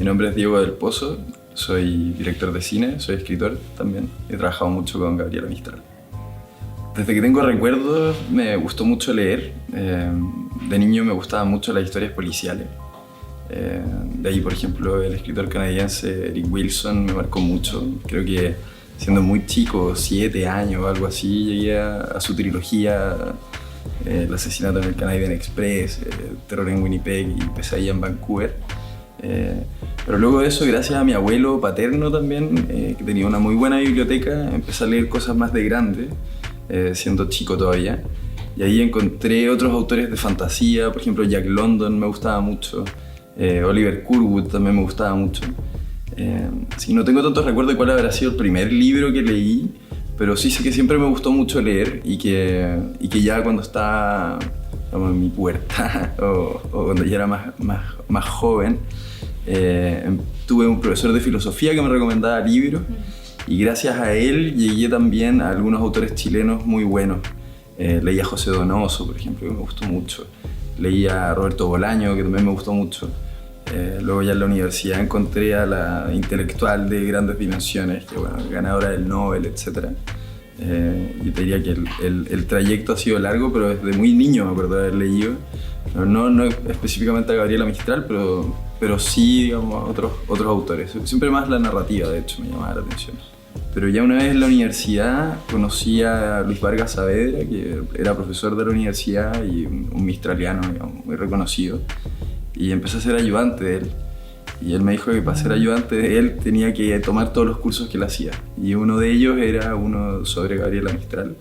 nombre es Diego del Pozo, soy director de cine, soy escritor también. He trabajado mucho con Gabriela Mistral. Desde que tengo recuerdos me gustó mucho leer. De niño me gustaban mucho las historias policiales. De ahí, por ejemplo, el escritor canadiense Eric Wilson me marcó mucho. Creo que siendo muy chico, 7 años o algo así, llegué a su trilogía El asesinato en el Canadian Express, Terror en Winnipeg y Pesadilla en Vancouver. Pero luego de eso, gracias a mi abuelo paterno también, que tenía una muy buena biblioteca, empecé a leer cosas más de grande, siendo chico todavía. Y ahí encontré otros autores de fantasía, por ejemplo Jack London me gustaba mucho, Oliver Curwood también me gustaba mucho. Así que no tengo tantos recuerdos de cuál habrá sido el primer libro que leí, pero sí sé que siempre me gustó mucho leer y que ya cuando estaba, digamos, en mi pubertad o cuando ya era más joven, tuve un profesor de filosofía que me recomendaba libros y gracias a él llegué también a algunos autores chilenos muy buenos. Leí a José Donoso, por ejemplo, que me gustó mucho. Leí a Roberto Bolaño, que también me gustó mucho. Luego ya en la universidad encontré a la intelectual de grandes dimensiones, que bueno, ganadora del Nobel, etc. Yo te diría que el trayecto ha sido largo, pero desde muy niño me acuerdo de haber leído. No específicamente a Gabriela Mistral, pero sí, digamos, otros autores. Siempre más la narrativa, de hecho, me llamaba la atención. Pero ya una vez en la universidad conocí a Luis Vargas Saavedra, que era profesor de la universidad y un mistraliano, digamos, muy reconocido. Y empecé a ser ayudante de él. Y él me dijo que para ser ayudante de él tenía que tomar todos los cursos que él hacía. Y uno de ellos era uno sobre Gabriela Mistral.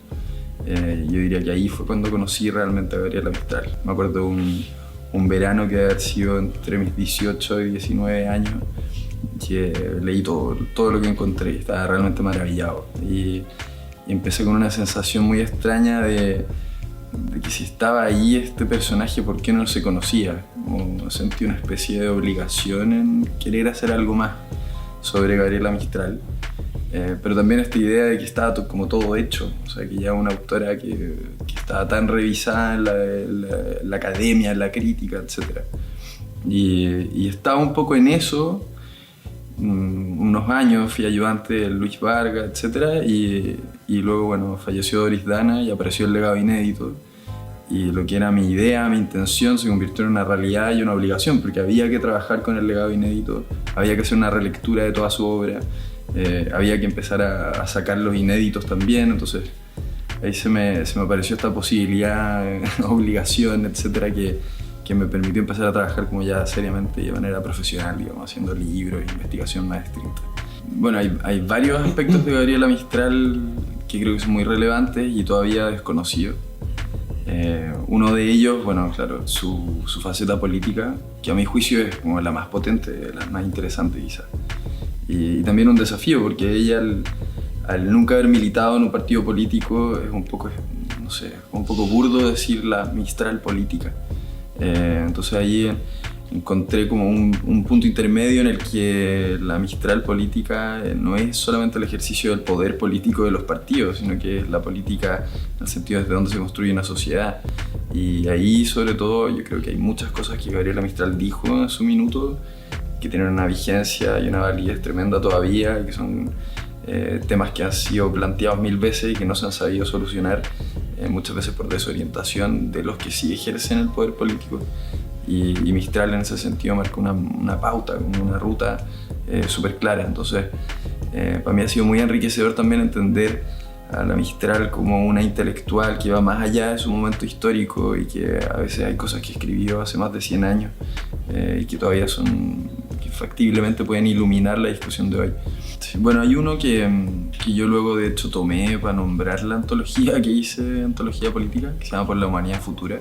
Yo diría que ahí fue cuando conocí realmente a Gabriela Mistral. Me acuerdo un verano que debe haber sido entre mis 18 y 19 años, que leí todo lo que encontré. Estaba realmente maravillado. Y empecé con una sensación muy extraña de que si estaba ahí este personaje, ¿por qué no se conocía? Como sentí una especie de obligación en querer hacer algo más sobre Gabriela Mistral. Pero también esta idea de que estaba como todo hecho, o sea, que ya una autora que estaba tan revisada en la academia, en la crítica, etc. Y estaba un poco en eso. Unos años fui ayudante de Luis Vargas, etc. Y luego, bueno, falleció Doris Dana y apareció el legado inédito. Y lo que era mi idea, mi intención, se convirtió en una realidad y una obligación, porque había que trabajar con el legado inédito, había que hacer una relectura de toda su obra, había que empezar a sacar los inéditos también. Entonces ahí se me apareció esta posibilidad, obligación, etcétera, que me permitió empezar a trabajar como ya seriamente y de manera profesional, digamos, haciendo libros e investigación más estricta. Bueno, hay varios aspectos de Gabriela Mistral que creo que son muy relevantes y todavía desconocidos. Uno de ellos, bueno, claro, su faceta política, que a mi juicio es como la más potente, la más interesante quizás. Y también un desafío, porque ella al nunca haber militado en un partido político es un poco, no sé, un poco burdo decir la Mistral política. Entonces ahí encontré como un punto intermedio en el que la Mistral política no es solamente el ejercicio del poder político de los partidos, sino que es la política en el sentido desde donde se construye una sociedad. Y ahí, sobre todo, yo creo que hay muchas cosas que Gabriela Mistral dijo en su minuto que tienen una vigencia y una validez tremenda todavía, que son temas que han sido planteados 1000 veces y que no se han sabido solucionar, muchas veces por desorientación de los que sí ejercen el poder político. Y Mistral en ese sentido marca una pauta, una ruta súper clara. Entonces, para mí ha sido muy enriquecedor también entender a la Mistral como una intelectual que va más allá de su momento histórico y que a veces hay cosas que escribió hace más de 100 años y que todavía que factiblemente pueden iluminar la discusión de hoy. Sí, bueno, hay uno que yo luego de hecho tomé para nombrar la antología que hice, Antología Política, que se llama Por la Humanidad Futura,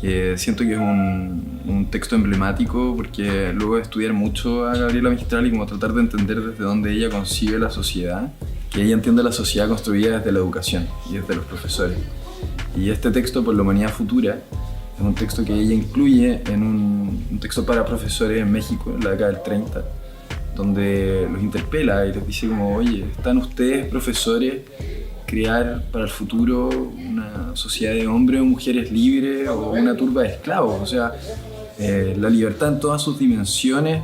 que siento que es un texto emblemático porque luego de estudiar mucho a Gabriela Mistral y como tratar de entender desde dónde ella concibe la sociedad, que ella entiende la sociedad construida desde la educación y desde los profesores. Y este texto, Por la Humanidad Futura, es un texto que ella incluye en un texto para profesores en México, en la década del 30, donde los interpela y les dice como, oye, ¿están ustedes, profesores, crear para el futuro una sociedad de hombres o mujeres libres o una turba de esclavos? O sea, la libertad en todas sus dimensiones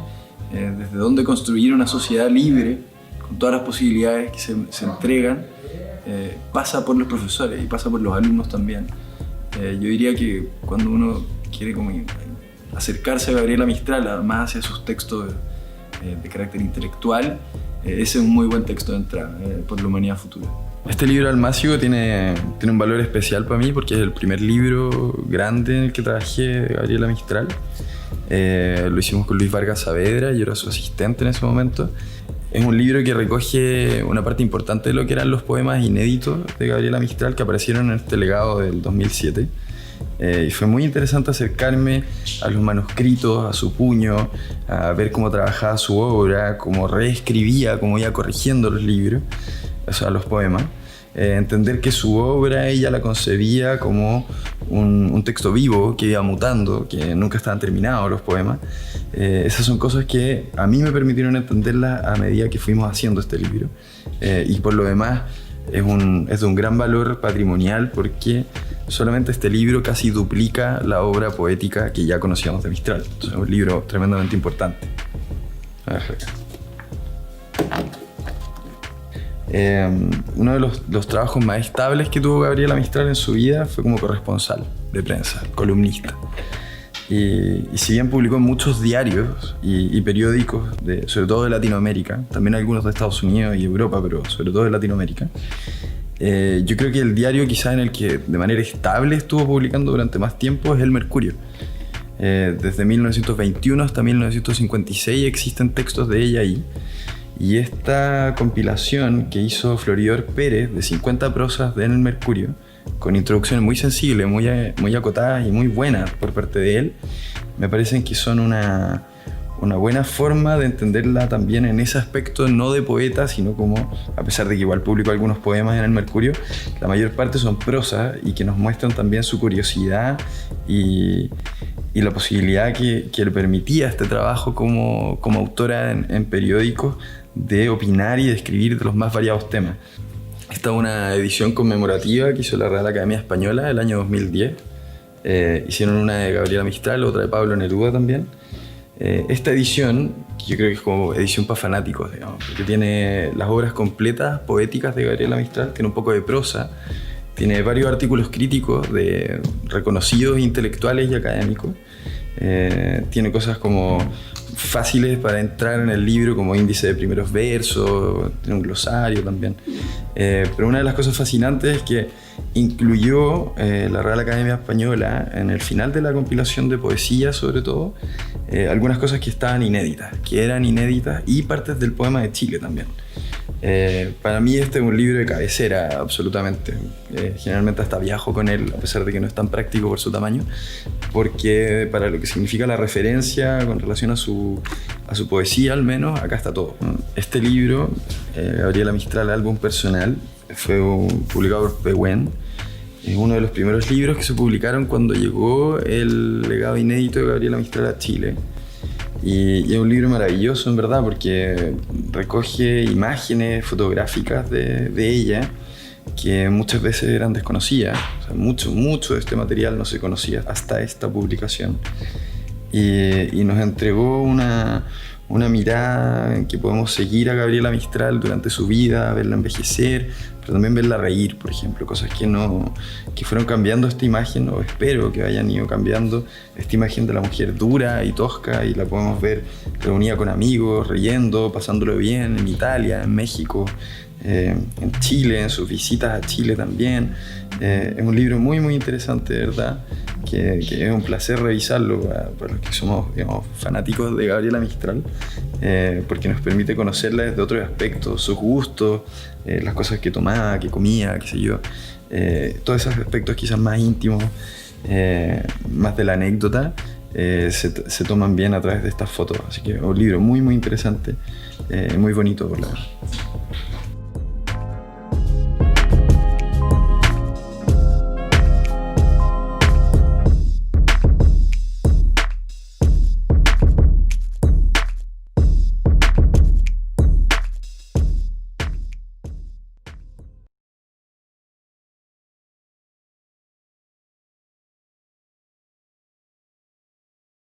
desde dónde construir una sociedad libre, con todas las posibilidades que se entregan, pasa por los profesores y pasa por los alumnos también. Yo diría que cuando uno quiere como acercarse a Gabriela Mistral, más hacia sus textos de carácter intelectual, ese es un muy buen texto de entrada por la humanidad futura. Este libro Almácigo tiene un valor especial para mí porque es el primer libro grande en el que trabajé de Gabriela Mistral. Lo hicimos con Luis Vargas Saavedra, yo era su asistente en ese momento. Es un libro que recoge una parte importante de lo que eran los poemas inéditos de Gabriela Mistral que aparecieron en este legado del 2007. Y fue muy interesante acercarme a los manuscritos, a su puño, a ver cómo trabajaba su obra, cómo reescribía, cómo iba corrigiendo los libros, o sea, los poemas. Entender que su obra ella la concebía como un texto vivo que iba mutando, que nunca estaban terminados los poemas. Esas son cosas que a mí me permitieron entenderlas a medida que fuimos haciendo este libro. Y por lo demás es de un gran valor patrimonial porque solamente este libro casi duplica la obra poética que ya conocíamos de Mistral. Entonces, es un libro tremendamente importante. A ver acá. Uno de los trabajos más estables que tuvo Gabriela Mistral en su vida fue como corresponsal de prensa, columnista. Y si bien publicó en muchos diarios y periódicos, sobre todo de Latinoamérica, también algunos de Estados Unidos y Europa, pero sobre todo de Latinoamérica, yo creo que el diario quizá en el que de manera estable estuvo publicando durante más tiempo es El Mercurio. Desde 1921 hasta 1956 existen textos de ella ahí. Y esta compilación que hizo Floridor Pérez de 50 prosas de En el Mercurio, con introducciones muy sensibles, muy acotadas y muy buenas por parte de él, me parecen que son una buena forma de entenderla también en ese aspecto, no de poeta, sino como, a pesar de que igual publicó algunos poemas en El Mercurio, la mayor parte son prosas y que nos muestran también su curiosidad y la posibilidad que le permitía este trabajo como autora en periódicos de opinar y de escribir de los más variados temas. Esta es una edición conmemorativa que hizo la Real Academia Española el año 2010. Hicieron una de Gabriela Mistral, otra de Pablo Neruda también. Esta edición, que yo creo que es como edición para fanáticos, digamos, porque tiene las obras completas, poéticas de Gabriela Mistral, tiene un poco de prosa, tiene varios artículos críticos de reconocidos intelectuales y académicos. Tiene cosas como fáciles para entrar en el libro, como índice de primeros versos, tiene un glosario también. Pero una de las cosas fascinantes es que incluyó la Real Academia Española en el final de la compilación de poesía, sobre todo, algunas cosas que estaban inéditas, que eran inéditas, y partes del poema de Chile también. Para mí este es un libro de cabecera, absolutamente. Generalmente hasta viajo con él, a pesar de que no es tan práctico por su tamaño, porque para lo que significa la referencia con relación a su poesía, al menos, acá está todo. Este libro, Gabriela Mistral, álbum personal, fue publicado por Pehuen. Es uno de los primeros libros que se publicaron cuando llegó el legado inédito de Gabriela Mistral a Chile. Y es un libro maravilloso, en verdad, porque recoge imágenes fotográficas de ella que muchas veces eran desconocidas. O sea, mucho de este material no se conocía hasta esta publicación. Y nos entregó una mirada en que podemos seguir a Gabriela Mistral durante su vida, verla envejecer, pero también verla reír, por ejemplo, cosas que fueron cambiando esta imagen, o espero que hayan ido cambiando esta imagen de la mujer dura y tosca, y la podemos ver reunida con amigos, riendo, pasándolo bien en Italia, en México, en Chile, en sus visitas a Chile también. Es un libro muy interesante, de verdad, que es un placer revisarlo para los que somos, digamos, fanáticos de Gabriela Mistral, porque nos permite conocerla desde otros aspectos, sus gustos, las cosas que tomaba, que comía, qué sé yo, todos esos aspectos quizás más íntimos, más de la anécdota, se toman bien a través de estas fotos. Así que es un libro muy interesante, muy bonito por la verdad.